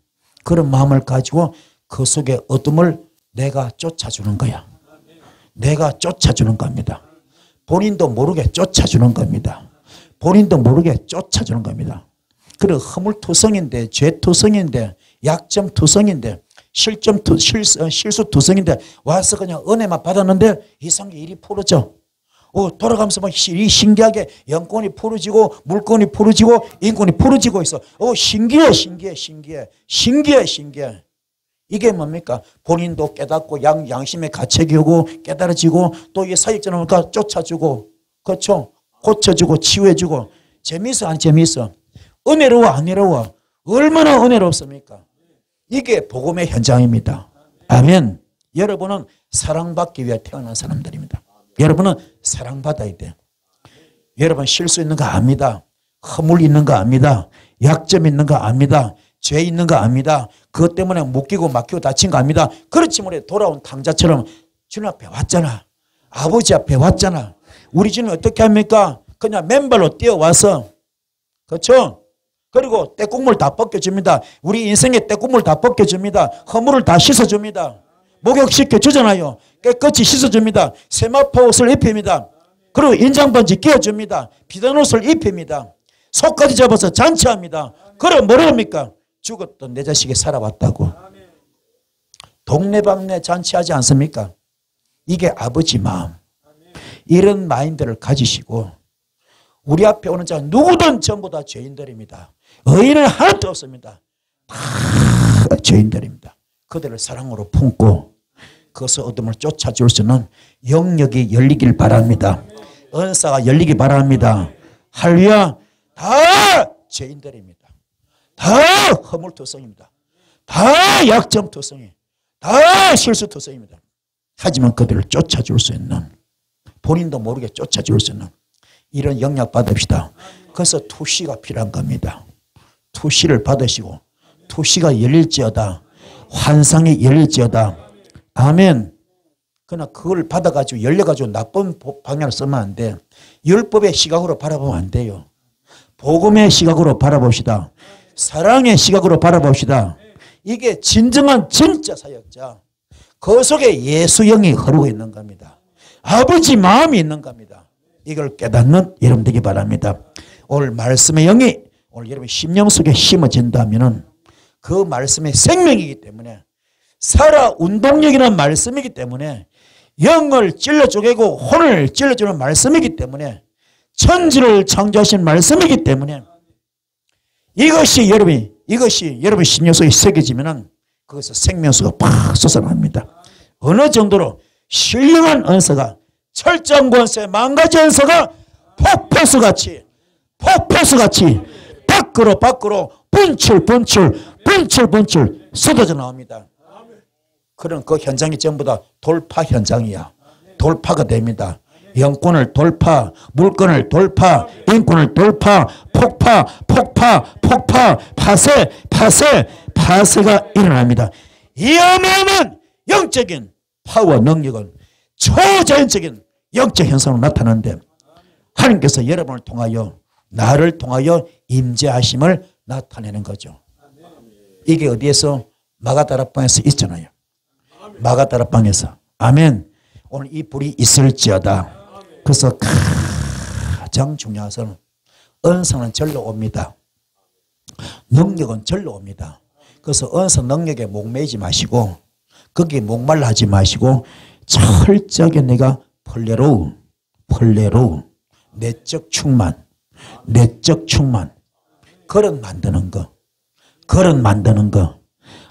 그런 마음을 가지고 그 속에 어둠을 내가 쫓아주는 거야. 내가 쫓아주는 겁니다. 본인도 모르게 쫓아주는 겁니다. 본인도 모르게 쫓아주는 겁니다. 그래 허물투성인데 죄투성인데 약점투성인데 실수투성인데 와서 그냥 은혜만 받았는데 이상하게 일이 풀어져. 돌아가면서 막 일이 신기하게 영권이 풀어지고 물권이 풀어지고 인권이 풀어지고 있어. 신기해. 이게 뭡니까? 본인도 깨닫고 양심의 가책이 오고 깨달아지고 또 이 사역자는 뭡니까? 쫓아주고 그렇죠? 고쳐주고 치유해주고 재미있어 안 재미있어? 은혜로워 안 은혜로워? 얼마나 은혜롭습니까? 이게 복음의 현장입니다. 아멘. 여러분은 사랑받기 위해 태어난 사람들입니다. 여러분은 사랑받아야 돼. 여러분 실수 있는 거 압니다. 허물 있는 거 압니다. 약점 있는 거 압니다. 죄 있는 거 압니다. 그것 때문에 묶이고 막히고 다친 거 압니다. 그렇지 못해 돌아온 탕자처럼 주님 앞에 왔잖아. 아버지 앞에 왔잖아. 우리 주님 어떻게 합니까? 그냥 맨발로 뛰어와서 그렇죠? 그리고 떼국물 다 벗겨줍니다. 우리 인생의 떼국물 다 벗겨줍니다. 허물을 다 씻어줍니다. 목욕시켜 주잖아요. 깨끗이 씻어줍니다. 세마포 옷을 입힙니다. 그리고 인장반지 끼워줍니다. 비단 옷을 입힙니다. 속까지 잡아서 잔치합니다. 그럼 뭐라 합니까? 죽었던 내 자식이 살아왔다고. 동네방네 잔치하지 않습니까? 이게 아버지 마음. 이런 마인드를 가지시고 우리 앞에 오는 자 누구든 전부 다 죄인들입니다. 의인은 하나도 없습니다. 다 죄인들입니다. 그들을 사랑으로 품고 그것을 어둠을 쫓아줄 수 있는 영역이 열리길 바랍니다. 은사가 열리길 바랍니다. 할렐루야. 다 죄인들입니다. 다 허물투성입니다. 다 약점투성이, 다 실수투성입니다. 하지만 그들을 쫓아줄 수 있는, 본인도 모르게 쫓아줄 수 있는 이런 영역 받읍시다. 그래서 투시가 필요한 겁니다. 투시를 받으시고 투시가 열릴지어다. 환상이 열릴지어다. 아멘. 그러나 그걸 받아가지고 열려가지고 나쁜 방향으로 쓰면 안 돼. 율법의 시각으로 바라보면 안 돼요. 복음의 시각으로 바라봅시다. 사랑의 시각으로 바라봅시다. 이게 진정한 진짜 사역자. 그 속에 예수영이 흐르고 있는 겁니다. 아버지 마음이 있는 겁니다. 이걸 깨닫는 여러분 되기 바랍니다. 오늘 말씀의 영이 오늘 여러분 심령 속에 심어진다면 그 말씀의 생명이기 때문에 살아 운동력이라는 말씀이기 때문에 영을 찔러 쪼개고 혼을 찔러 주는 말씀이기 때문에 천지를 창조하신 말씀이기 때문에 이것이 여러분 심령 속에 새겨지면은 거기서 생명수가 팍 솟아납니다. 어느 정도로 신령한 언서가 철장 권세 만가지 언서가 폭포수같이 밖으로 분출 쏟아져 나옵니다. 그런 그 현장이 전부 다 돌파 현장이야. 돌파가 됩니다. 영권을 돌파, 물건을 돌파, 인권을 돌파, 폭파, 파쇄가 일어납니다. 이 어마어마한 영적인 파워 능력은 초자연적인 영적 현상으로 나타나는데 하나님께서 여러분을 통하여 나를 통하여 임재하심을 나타내는 거죠. 이게 어디에서? 마가다락방에서 있잖아요. 마가다락방에서. 아멘. 오늘 이 불이 있을지어다. 그래서 가장 중요한 것은 은사는 절로 옵니다. 능력은 절로 옵니다. 그래서 은사 능력에 목매이지 마시고 거기에 목말라 하지 마시고 철저하게 내가 펄레로 내적 충만 그런 만드는 거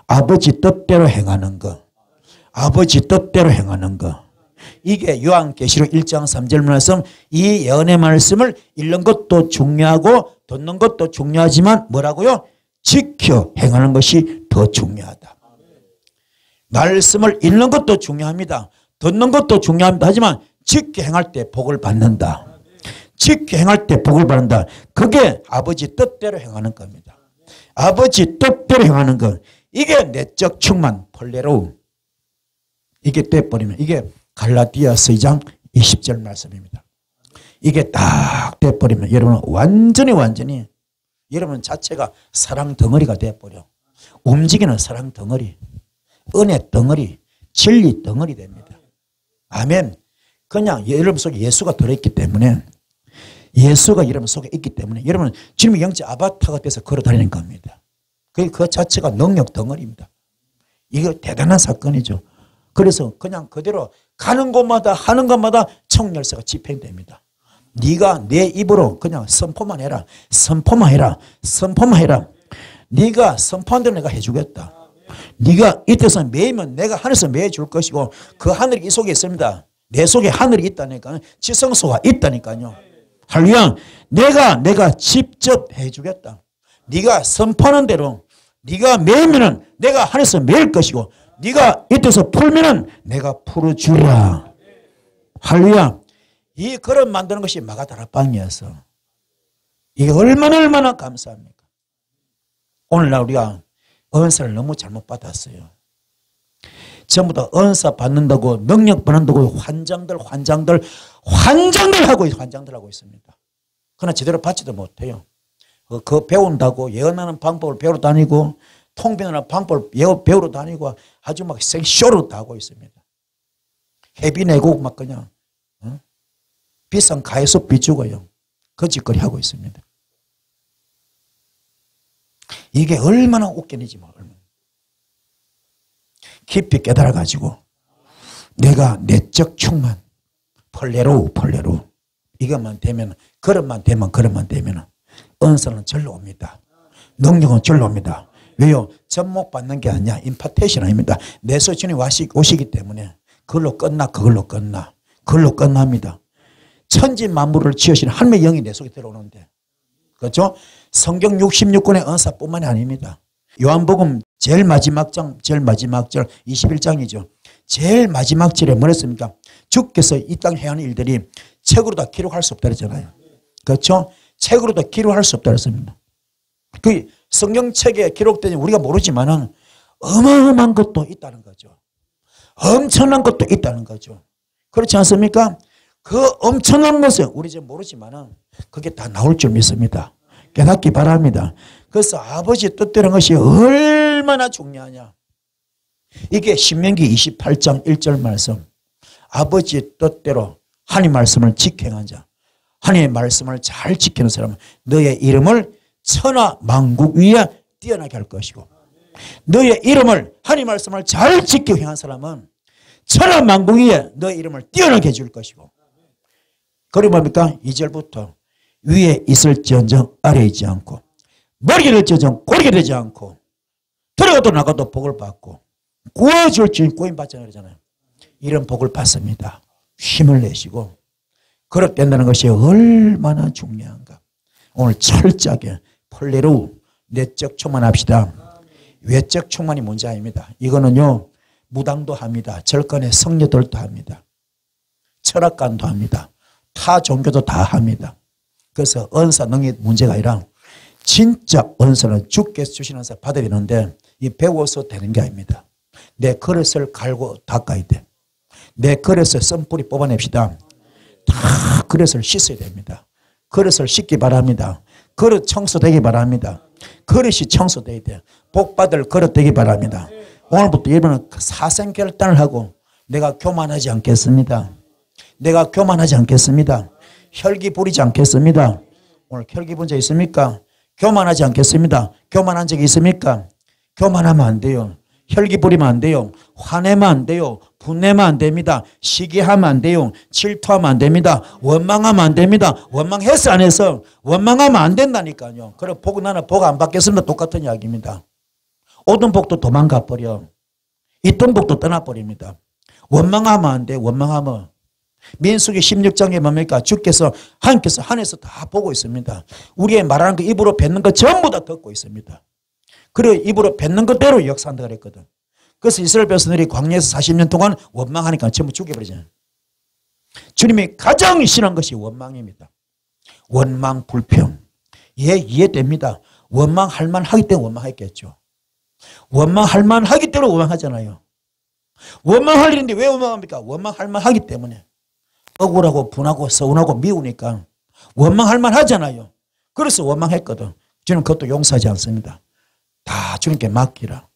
아버지 뜻대로 행하는 거 이게 요한계시록 1장 3절 말씀 이 예언의 말씀을 읽는 것도 중요하고 듣는 것도 중요하지만 뭐라고요? 지켜 행하는 것이 더 중요하다. 말씀을 읽는 것도 중요합니다. 듣는 것도 중요합니다. 하지만 지켜 행할 때 복을 받는다. 지켜 행할 때 복을 받는다. 그게 아버지 뜻대로 행하는 겁니다. 아버지 뜻대로 행하는 것. 이게 내적 충만 폴레로. 이게 돼버리면 이게 갈라디아서 2장 20절 말씀입니다. 이게 딱 돼버리면 여러분은 완전히 여러분 자체가 사랑 덩어리가 돼버려. 움직이는 사랑 덩어리, 은혜 덩어리, 진리 덩어리 됩니다. 아멘. 그냥 여러분 속에 예수가 들어있기 때문에 예수가 여러분 속에 있기 때문에 여러분은 주님의 영적 아바타가 돼서 걸어다니는 겁니다. 그 자체가 능력 덩어리입니다. 이거 대단한 사건이죠. 그래서 그냥 그대로 가는 곳마다 하는 것마다 청열쇠가 집행됩니다. 네가 내 입으로 그냥 선포만 해라. 네가 선포한 대로 내가 해주겠다. 네가 이 뜻을 매이면 내가 하늘에서 매여줄 것이고 그 하늘이 이 속에 있습니다. 내 속에 하늘이 있다니까요. 지성소가 있다니까요. 할렐루야. 내가 직접 해주겠다. 네가 선포하는 대로 네가 매이면은 내가 하늘에서 매일 것이고 네가 이 뜻을 풀면은 내가 풀어주라. 할렐루야. 이 그릇 만드는 것이 마가다락방이어서 이게 얼마나 감사합니까? 오늘날 우리가 은사를 너무 잘못 받았어요. 전부 다 은사 받는다고 능력 받는다고 환장들 하고 있습니다. 그러나 제대로 받지도 못해요. 그 배운다고 예언하는 방법을 배우러 다니고 통변하는 방법을 배우러 다니고 아주 막 생쇼로 다 하고 있습니다. 회비 내고 막 그냥 비싼 가해소 비주고요. 거짓거리 하고 있습니다. 이게 얼마나 웃겨내지 뭐. 깊이 깨달아가지고 내가 내적 충만 펄레로 이것만 되면 그릇만 되면 은사는 절로 옵니다. 능력은 절로 옵니다. 왜요? 접목받는 게 아니야. 임파테이션 아닙니다. 내 소신이 오시기 때문에 그걸로 끝납니다. 천지 만물을 지으신 하나님의 영이 내 속에 들어오는데 그렇죠? 성경 66권의 은사뿐만이 아닙니다. 요한복음 제일 마지막 절 21장이죠. 제일 마지막 절에 뭐랬습니까? 주께서 이 땅에 행하는 일들이 책으로 다 기록할 수 없다 그랬잖아요. 그렇죠? 책으로 다 기록할 수 없다 그랬습니다. 그 성경책에 기록된 우리가 모르지만은 어마어마한 것도 있다는 거죠. 엄청난 것도 있다는 거죠. 그렇지 않습니까? 그 엄청난 것은 우리 지금 모르지만은 그게 다 나올 줄 믿습니다. 깨닫기 바랍니다. 그래서 아버지 뜻대로 것이 얼마나 중요하냐. 이게 신명기 28장 1절 말씀. 아버지의 뜻대로 하나님 말씀을 지켜한 자, 하나님의 말씀을 잘 지키는 사람은 너의 이름을 천하 만국 위에 뛰어나게 할 것이고, 너의 이름을 하나님 말씀을 잘 지키고 행한 사람은 천하 만국 위에 너의 이름을 뛰어나게 해줄 것이고, 그리고 뭡니까? 2절부터 위에 있을지언정 아래에 있지 않고 머리가 될지언정 꼬리가 되지 않고 들어가도 나가도 복을 받고 구워줄 줄 구원받잖아요 그러잖아요. 이런 복을 받습니다. 힘을 내시고 그렇게 된다는 것이 얼마나 중요한가. 오늘 철저하게 폴레루 내적 충만합시다. 외적 충만이 문제 아닙니다. 이거는요 무당도 합니다. 절간의 성녀들도 합니다. 철학관도 합니다. 타 종교도 다 합니다. 그래서 은사 능력 문제가 아니라 진짜 은사는 주께서 주시는 은사 받아야 되는데 이 배워서 되는 게 아닙니다. 내 그릇을 갈고 닦아야 돼. 내 그릇을 썬뿌리 뽑아냅시다. 다 그릇을 씻어야 됩니다. 그릇을 씻기 바랍니다. 그릇 청소되기 바랍니다. 그릇이 청소돼야 돼. 복받을 그릇 되기 바랍니다. 오늘부터 여러분은 사생결단을 하고 내가 교만하지 않겠습니다. 내가 교만하지 않겠습니다. 혈기 부리지 않겠습니다. 오늘 혈기 본 적 있습니까? 교만하지 않겠습니다. 교만한 적이 있습니까? 교만하면 안 돼요. 혈기 부리면 안 돼요. 화내면 안 돼요. 분내면 안 됩니다. 시기하면 안 돼요. 질투하면 안 됩니다. 원망하면 안 됩니다. 원망해서 안 해서 원망하면 안 된다니까요. 그래 복 나는 복 안 받겠습니다. 똑같은 이야기입니다. 오던 복도 도망가 버려. 있던 복도 떠나버립니다. 원망하면 안 돼. 원망하면. 민수기 16장에 뭡니까? 주께서 하나님께서 하늘에서 다 보고 있습니다. 우리의 말하는 거 입으로 뱉는 거 전부 다 듣고 있습니다. 그리고 입으로 뱉는 것대로 역사한다 그랬거든. 그래서 이스라엘 백성들이 광야에서 40년 동안 원망하니까 전부 죽여버리잖아요. 주님이 가장 싫어한 것이 원망입니다. 원망 불평. 이해됩니다. 원망할 만하기 때문에 원망했겠죠. 원망할 만하기 때문에 원망하잖아요. 원망할 일인데 왜 원망합니까? 원망할 만하기 때문에. 억울하고 분하고 서운하고 미우니까 원망할 만하잖아요. 그래서 원망했거든. 주님 그것도 용서하지 않습니다. 다 주님께 맡기라.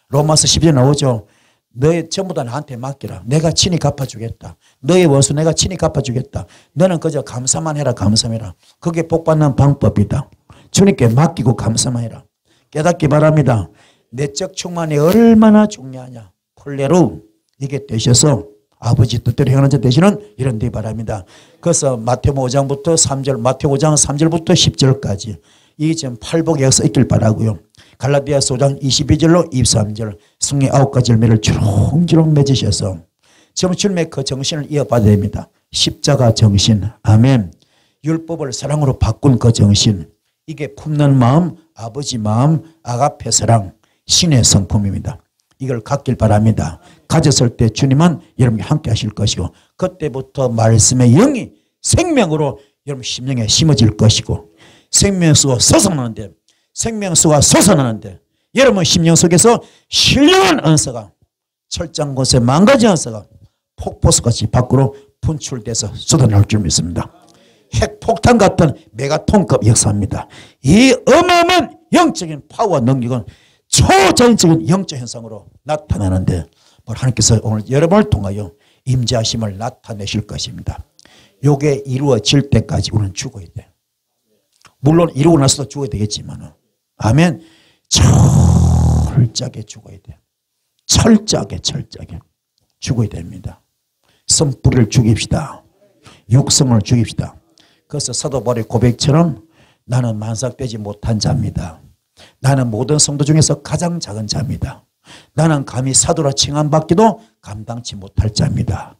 로마서 12절 나오죠. 너의 전부 다 나한테 맡기라. 내가 친히 갚아주겠다. 너의 원수 내가 친히 갚아주겠다. 너는 그저 감사만 해라. 감사해라. 그게 복받는 방법이다. 주님께 맡기고 감사만 해라. 깨닫기 바랍니다. 내적 충만이 얼마나 중요하냐. 폴레루 이게 되셔서 아버지 뜻대로 행하는 자 되시는 이런 데 바랍니다. 그래서 마태복음 5장부터 3절, 마태복음 5장 3절부터 10절까지 이 지금 팔복의 역사 있길 바라고요. 갈라디아서 5장 22절로 23절 승리 9가지 열매를 주렁주렁 맺으셔서 지금 주님의 그 정신을 이어받아야 됩니다. 십자가 정신, 아멘. 율법을 사랑으로 바꾼 그 정신, 이게 품는 마음, 아버지 마음, 아가페 사랑, 신의 성품입니다. 이걸 갖길 바랍니다. 가졌을 때 주님은 여러분과 함께 하실 것이고 그때부터 말씀의 영이 생명으로 여러분 심령에 심어질 것이고 생명수가 솟아나는데 생명수가 솟아나는데 여러분 심령 속에서 신령한 은사가 철장 곳에 망가진 은사가 폭포수같이 밖으로 분출돼서 쏟아나올 줄 믿습니다. 핵폭탄 같은 메가톤급 역사입니다. 이 어마어마한 영적인 파워와 능력은 초자연적인 영적 현상으로 나타나는데 하나님께서 오늘 여러분을 통하여 임재하심을 나타내실 것입니다. 이게 이루어질 때까지 우리는 죽어야 돼요. 물론 이루고 나서도 죽어야 되겠지만 아멘. 철저하게 죽어야 돼요. 철저하게 죽어야 됩니다. 선뿌리를 죽입시다. 육성을 죽입시다. 그래서 사도 바울의 고백처럼 나는 만삭되지 못한 자입니다. 나는 모든 성도 중에서 가장 작은 자입니다. 나는 감히 사도라 칭함받기도 감당치 못할 자입니다.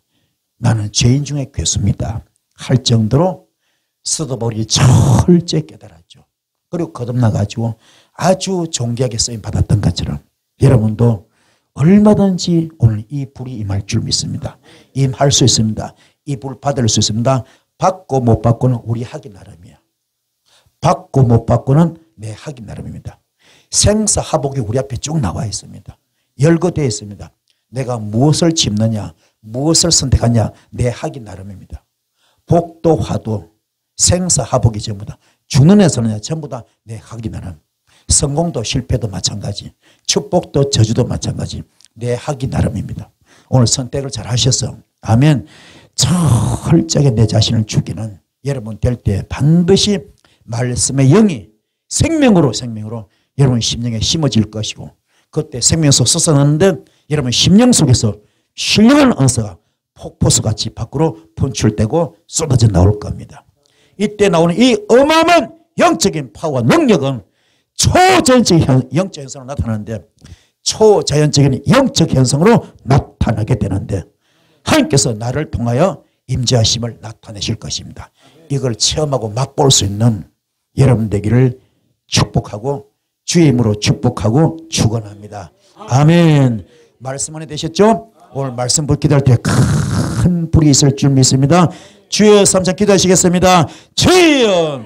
나는 죄인 중에 괴수입니다. 할 정도로 사도 바울이 철저히 깨달았죠. 그리고 거듭나가지고 아주 존귀하게 쓰임 받았던 것처럼 여러분도 얼마든지 오늘 이 불이 임할 줄 믿습니다. 임할 수 있습니다. 이 불 받을 수 있습니다. 받고 못 받고는 우리 하기 나름이야. 받고 못 받고는 내 하기 나름입니다. 생사하복이 우리 앞에 쭉 나와 있습니다. 열거되어 있습니다. 내가 무엇을 짚느냐 무엇을 선택하냐 내 하기 나름입니다. 복도 화도 생사하복이 전부 다 죽는 애서는 전부 다 내 하기 나름. 성공도 실패도 마찬가지, 축복도 저주도 마찬가지 내 하기 나름입니다. 오늘 선택을 잘 하셔서 아멘. 철저하게 내 자신을 죽이는 여러분 될 때 반드시 말씀의 영이 생명으로 여러분 심령에 심어질 것이고 그때 생명수 솟아나는데 여러분 심령 속에서 신령한 언서가 폭포수같이 밖으로 분출되고 쏟아져 나올 겁니다. 이때 나오는 이 어마어마한 영적인 파워와 능력은 초자연적인 영적 현상으로 나타나는데 초자연적인 영적 현상으로 나타나게 되는데 하나님께서 나를 통하여 임재하심을 나타내실 것입니다. 이걸 체험하고 맛볼 수 있는 여러분 되기를 축복하고 주의 이름으로 축복하고 축원합니다. 아멘. 말씀 안에 되셨죠? 오늘 말씀 볼 기도할 때 큰 불이 있을 줄 믿습니다. 주여 3장 기도하시겠습니다. 주여